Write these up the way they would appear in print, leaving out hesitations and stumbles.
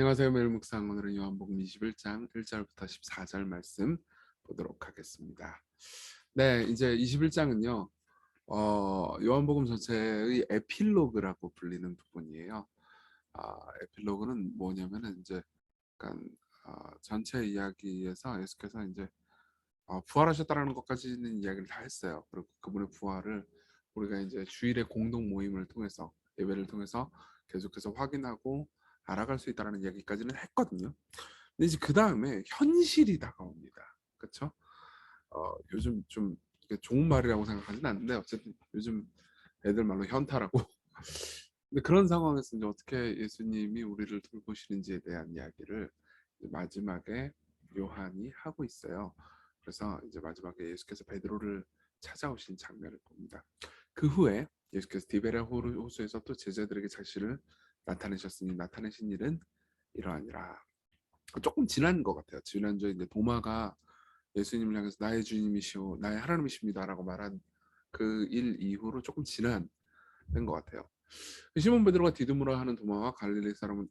안녕하세요. 매일 묵상 오늘은 요한복음 21장 1절부터 14절 말씀 보도록 하겠습니다. 네, 이제 21장은요. 요한복음 전체의 에필로그라고 불리는 부분이에요. 에필로그는 뭐냐면은 이제 약간 전체 이야기에서 예수께서 이제 부활하셨다라는 것까지는 이야기를 다 했어요. 그리고 그분의 부활을 우리가 이제 주일의 공동 모임을 통해서 예배를 통해서 계속해서 확인하고 알아갈 수 있다는 이야기까지는 했거든요. 근데 이제 그 다음에 현실이 다가옵니다. 그렇죠? 요즘 좀 좋은 말이라고 생각하진 않는데 어쨌든 요즘 애들 말로 현타라고. 근데 그런 상황에서 이제 어떻게 예수님이 우리를 돌보시는지에 대한 이야기를 마지막에 요한이 하고 있어요. 그래서 이제 마지막에 예수께서 베드로를 찾아오신 장면을 봅니다. 그 후에 예수께서 디베랴 호수에서 또 제자들에게 자신을 나타내셨으니 나타내신 일은 이러하니라. 조금 지난 것 같아요. 지난주에 이제 도마가 예수님을 향해서 나의 주님이시오, 나의 하나님이십니다라고 말한 그 일 이후로 조금 지난 것 같아요. 시몬 베드로가 디두무라 하는 도마와 갈릴리 사람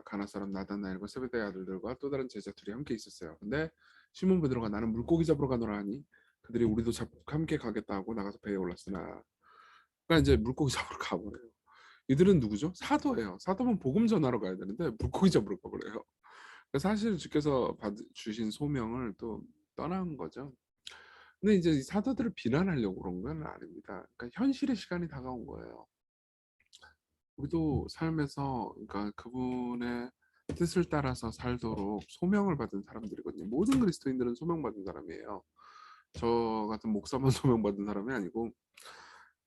가나 사람 나다나엘과 세베대의 아들들과 또 다른 제자 둘이 함께 있었어요. 근데 시몬 베드로가 나는 물고기 잡으러 가노라 하니 그들이 우리도 함께 가겠다 하고 나가서 배에 올랐으나 그러니까 이제 물고기 잡으러 가버려요. 이들은 누구죠? 사도예요. 사도면 복음 전하러 가야 되는데 물고기 잡으러 가버려요. 사실 주께서 주신 소명을 또 떠난 거죠. 근데 이제 이 사도들을 비난하려고 그런 건 아닙니다. 그러니까 현실의 시간이 다가온 거예요. 우리도 삶에서 그러니까 그분의 뜻을 따라서 살도록 소명을 받은 사람들이거든요. 모든 그리스도인들은 소명받은 사람이에요. 저 같은 목사만 소명받은 사람이 아니고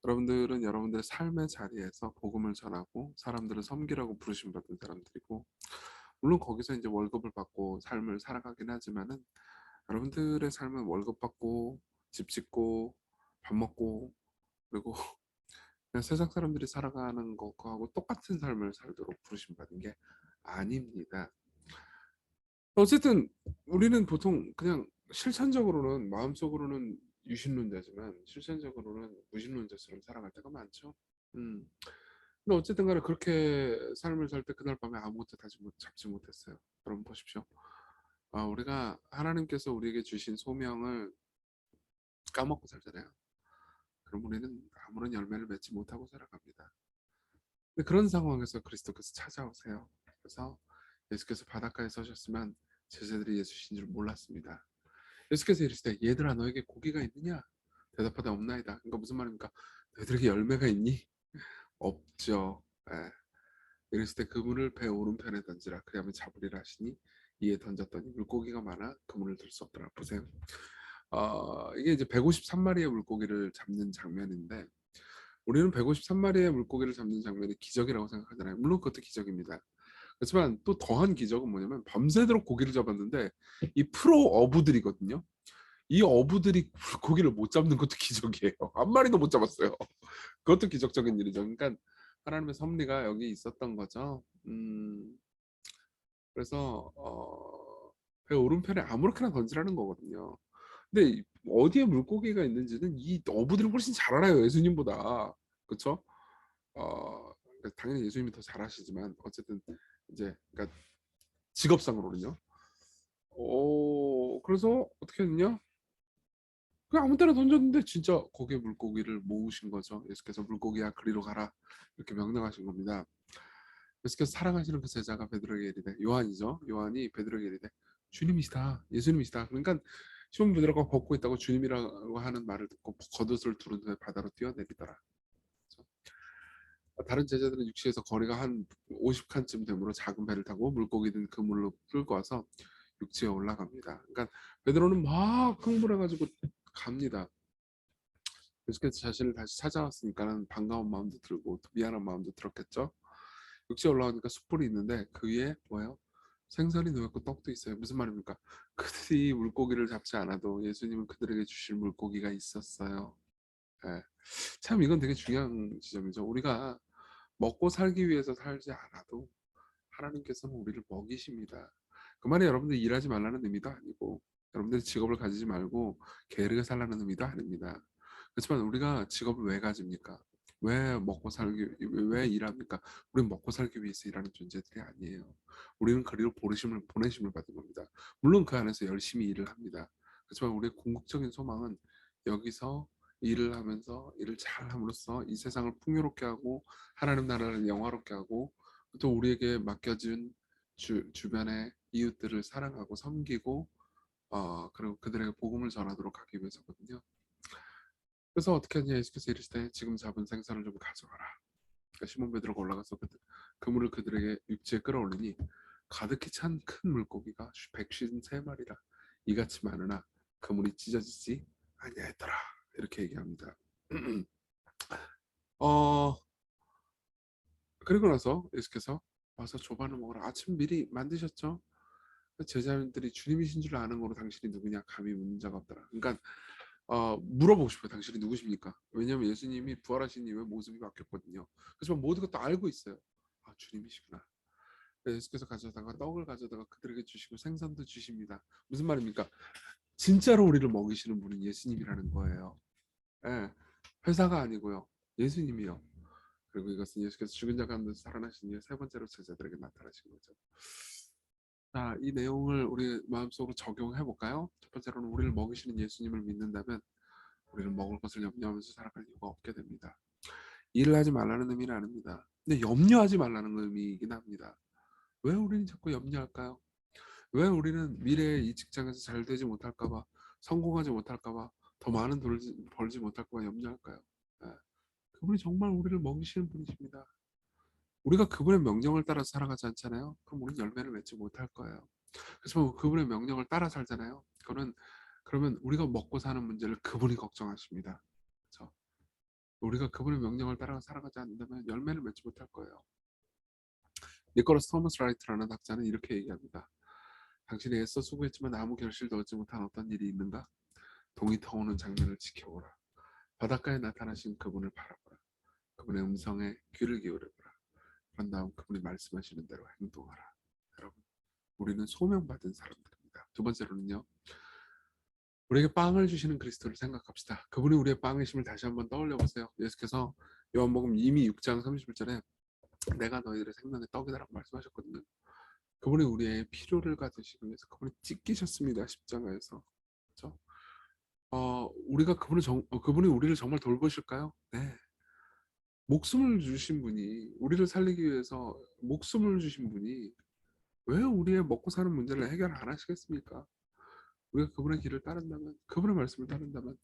여러분들은 여러분들의 삶의 자리에서 복음을 전하고 사람들을 섬기라고 부르심 받은 사람들이고 물론 거기서 이제 월급을 받고 삶을 살아가긴 하지만은 여러분들의 삶은 월급 받고 집 짓고 밥 먹고 그리고 그냥 세상 사람들이 살아가는 것하고 똑같은 삶을 살도록 부르심 받은 게 아닙니다. 어쨌든 우리는 보통 그냥 실천적으로는 마음속으로는 유신론자지만 실천적으로는 무신론자처럼 살아갈 때가 많죠. 음. 근데 어쨌든 간에 그렇게 삶을 살 때 그날 밤에 아무것도 잡지 못했어요. 여러분 보십시오. 우리가 하나님께서 우리에게 주신 소명을 까먹고 살잖아요. 그럼 우리는 아무런 열매를 맺지 못하고 살아갑니다. 근데 그런 상황에서 그리스도께서 찾아오세요. 그래서 예수께서 바닷가에 서셨으면 제자들이 예수신 줄 몰랐습니다. 예수께서 이르시되 얘들아 너에게 고기가 있느냐? 대답하되 없나이다. 그러니까 무슨 말입니까? 너희들에게 열매가 있니? 없죠. 예. 이르시되 그물을 배 오른편에 던지라 그리하면 잡으리라 하시니 이에 던졌더니 물고기가 많아 그물을 들 수 없더라. 보세요. 이게 이제 153마리의 물고기를 잡는 장면인데 우리는 153마리의 물고기를 잡는 장면이 기적이라고 생각하잖아요. 물론 그것도 기적입니다. 그렇지만 또 더한 기적은 뭐냐면 밤새도록 고기를 잡았는데 이 프로 어부들이거든요. 이 어부들이 고기를 못 잡는 것도 기적이에요. 한 마리도 못 잡았어요. 그것도 기적적인 일이죠. 그러니까 하나님의 섭리가 여기 있었던 거죠. 그래서 배 오른편에 아무렇게나 던지라는 거거든요. 근데 어디에 물고기가 있는지는 이 어부들이 훨씬 잘 알아요. 예수님보다. 그렇죠? 그러니까 당연히 예수님이 더 잘하시지만 어쨌든 이제 그러니까 직업상으로는요. 그래서 어떻게 했냐? 그냥 아무 때나 던졌는데 진짜 거기에 물고기를 모으신 거죠. 예수께서 물고기야 그리로 가라 이렇게 명령하신 겁니다. 예수께서 사랑하시는 그 제자가 베드로에게 이르되 요한이죠. 요한이 베드로에게 이르되 주님이시다, 예수님이시다. 그러니까 시몬 베드로가 걷고 있다고 주님이라고 하는 말을 듣고 겉옷을 두른 후에 바다로 뛰어내리더라. 그렇죠? 다른 제자들은 육지에서 거리가 한 50칸쯤 되므로 작은 배를 타고 물고기 든 그물로 끌고 와서 육지에 올라갑니다. 그러니까 베드로는 막 흥분해가지고 갑니다. 예수께서 자신을 다시 찾아왔으니까는 반가운 마음도 들고 또 미안한 마음도 들었겠죠. 육지에 올라가니까 숯불이 있는데 그 위에 뭐예요? 생선이 놓였고 떡도 있어요. 무슨 말입니까? 그들이 물고기를 잡지 않아도 예수님은 그들에게 주실 물고기가 있었어요. 예. 참 이건 되게 중요한 지점이죠. 우리가 먹고 살기 위해서 살지 않아도 하나님께서는 우리를 먹이십니다. 그 말이 여러분들 일하지 말라는 의미도 아니고 여러분들이 직업을 가지지 말고 게으르게 살라는 의미도 아닙니다. 그렇지만 우리가 직업을 왜 가집니까? 왜 먹고 살기 왜 일합니까? 우리는 먹고 살기 위해서 일하는 존재들이 아니에요. 우리는 그리로 보내심을 받은 겁니다. 물론 그 안에서 열심히 일을 합니다. 그렇지만 우리의 궁극적인 소망은 여기서 일을 하면서 일을 잘 함으로써 이 세상을 풍요롭게 하고 하나님 나라를 영화롭게 하고 또 우리에게 맡겨진 주변의 이웃들을 사랑하고 섬기고 그리고 그들에게 복음을 전하도록 하기 위해서거든요. 그래서 어떻게 하냐 예수께서 이르시되 지금 잡은 생선을 좀 가져가라. 그러니까 시몬 베드로가 올라가서 그물을 그들에게 육지에 끌어올리니 가득히 찬 큰 물고기가 153마리라 이같이 많으나 그물이 찢어지지 아니하였더라. 이렇게 얘기합니다. 어 그리고 나서 예수께서 와서 조반을 먹으라. 아침 미리 만드셨죠? 제자들이 주님이신 줄 아는 거로 당신이 누구냐 감히 묻는 자가 없더라. 그러니까 물어보고 싶어요. 당신이 누구십니까? 왜냐하면 예수님이 부활하신 이후에 모습이 바뀌었거든요. 그렇지만 모두가 또 알고 있어요. 아, 주님이시구나. 예수께서 가져다가 떡을 가져다가 그들에게 주시고 생선도 주십니다. 무슨 말입니까? 진짜로 우리를 먹이시는 분은 예수님이라는 거예요. 예, 회사가 아니고요. 예수님이요. 그리고 이것은 예수께서 죽은 자 가운데서 살아나신 이후에 세 번째로 제자들에게 나타나신 거죠. 자, 이 내용을 우리 마음속으로 적용해 볼까요? 첫 번째로는 우리를 먹이시는 예수님을 믿는다면 우리는 먹을 것을 염려하면서 살아갈 이유가 없게 됩니다. 일을 하지 말라는 의미는 아닙니다. 근데 염려하지 말라는 의미이긴 합니다. 왜 우리는 자꾸 염려할까요? 왜 우리는 미래에 이 직장에서 잘 되지 못할까봐, 성공하지 못할까봐, 더 많은 돈을 벌지 못할까봐 염려할까요? 예, 그분이 정말 우리를 먹이시는 분이십니다. 우리가 그분의 명령을 따라 살아가지 않잖아요. 그럼 우리는 열매를 맺지 못할 거예요. 그래서 그분의 명령을 따라 살잖아요. 그러면 우리가 먹고 사는 문제를 그분이 걱정하십니다. 그렇죠? 우리가 그분의 명령을 따라 살아가지 않는다면 열매를 맺지 못할 거예요. 니콜라스 토머스 라이트라는 학자는 이렇게 얘기합니다. 당신이 애써 수고했지만 아무 결실도 얻지 못한 어떤 일이 있는가? 동이 터오는 장면을 지켜보라. 바닷가에 나타나신 그분을 바라보라. 그분의 음성에 귀를 기울여보라. 그런 다음 그분이 말씀하시는 대로 행동하라. 여러분, 우리는 소명받은 사람들입니다. 두 번째로는요. 우리에게 빵을 주시는 그리스도를 생각합시다. 그분이 우리의 빵이심을 다시 한번 떠올려 보세요. 예수께서 요한복음 이미 6장 31절에 내가 너희들의 생명의 떡이다라고 말씀하셨거든요. 그분이 우리의 필요를 가지시기 위해서 그분이 찢기셨습니다. 십자가에서. 그렇죠? 우리가 그분이 우리를 정말 돌보실까요? 네. 목숨을 주신 분이 우리를 살리기 위해서 목숨을 주신 분이 왜 우리의 먹고 사는 문제를 해결 안 하시겠습니까? 우리가 그분의 길을 따른다면 그분의 말씀을 따른다면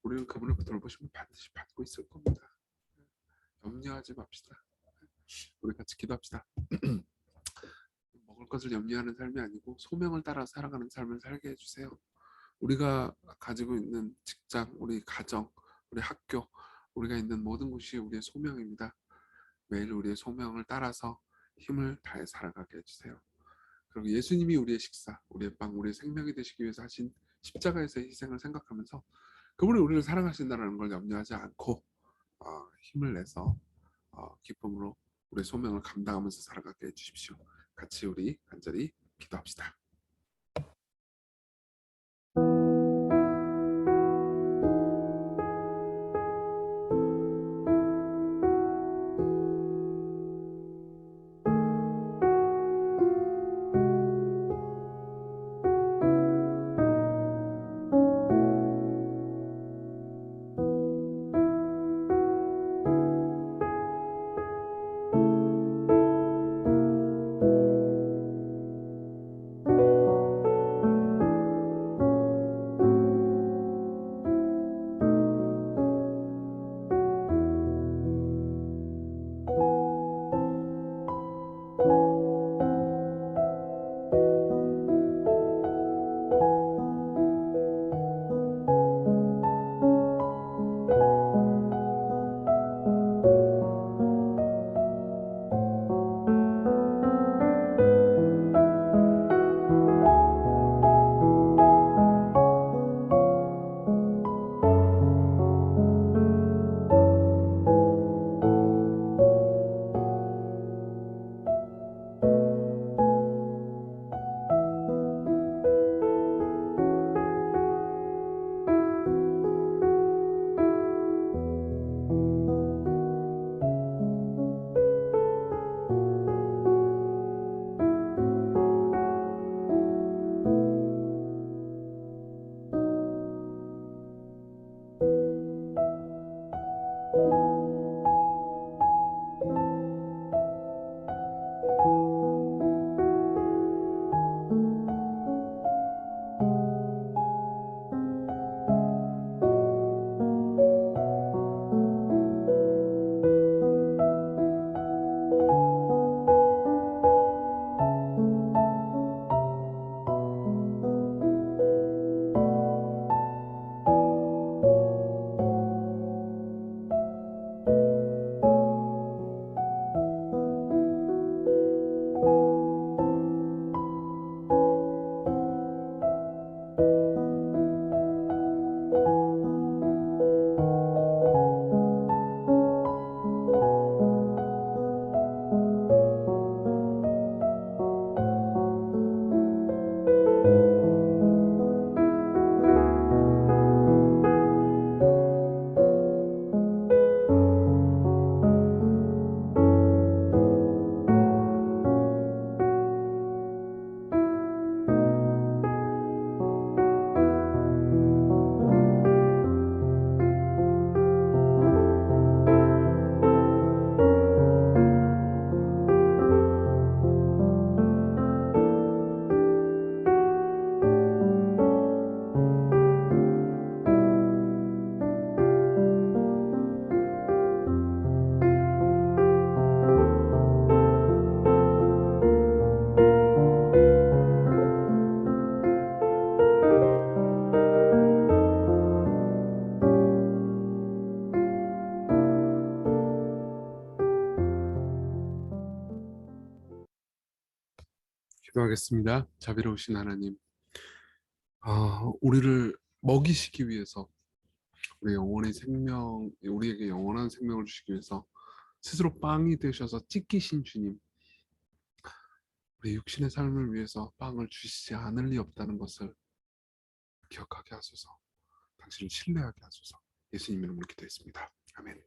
우리는 그분의 돌보심을 반드시 받고 있을 겁니다. 염려하지 맙시다. 우리 같이 기도합시다. 먹을 것을 염려하는 삶이 아니고 소명을 따라 살아가는 삶을 살게 해주세요. 우리가 가지고 있는 직장, 우리 가정, 우리 학교, 우리가 있는 모든 곳이 우리의 소명입니다. 매일 우리의 소명을 따라서 힘을 다해 살아가게 해주세요. 그리고 예수님이 우리의 식사, 우리의 빵, 우리의 생명이 되시기 위해서 하신 십자가에서의 희생을 생각하면서 그분이 우리를 사랑하신다는 걸 염려하지 않고 힘을 내서 기쁨으로 우리의 소명을 감당하면서 살아가게 해주십시오. 같이 우리 간절히 기도합시다. 기도하겠습니다. 자비로우신 하나님, 우리를 먹이시기 위해서, 우리에게 영원한 생명을 주시기 위해서 스스로 빵이 되셔서 찢기신 주님, 우리 육신의 삶을 위해서 빵을 주시지 않을 리 없다는 것을 기억하게 하소서. 당신을 신뢰하게 하소서. 예수님 이름으로 기도했습니다. 아멘.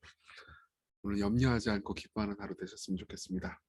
오늘 염려하지 않고 기뻐하는 하루 되셨으면 좋겠습니다.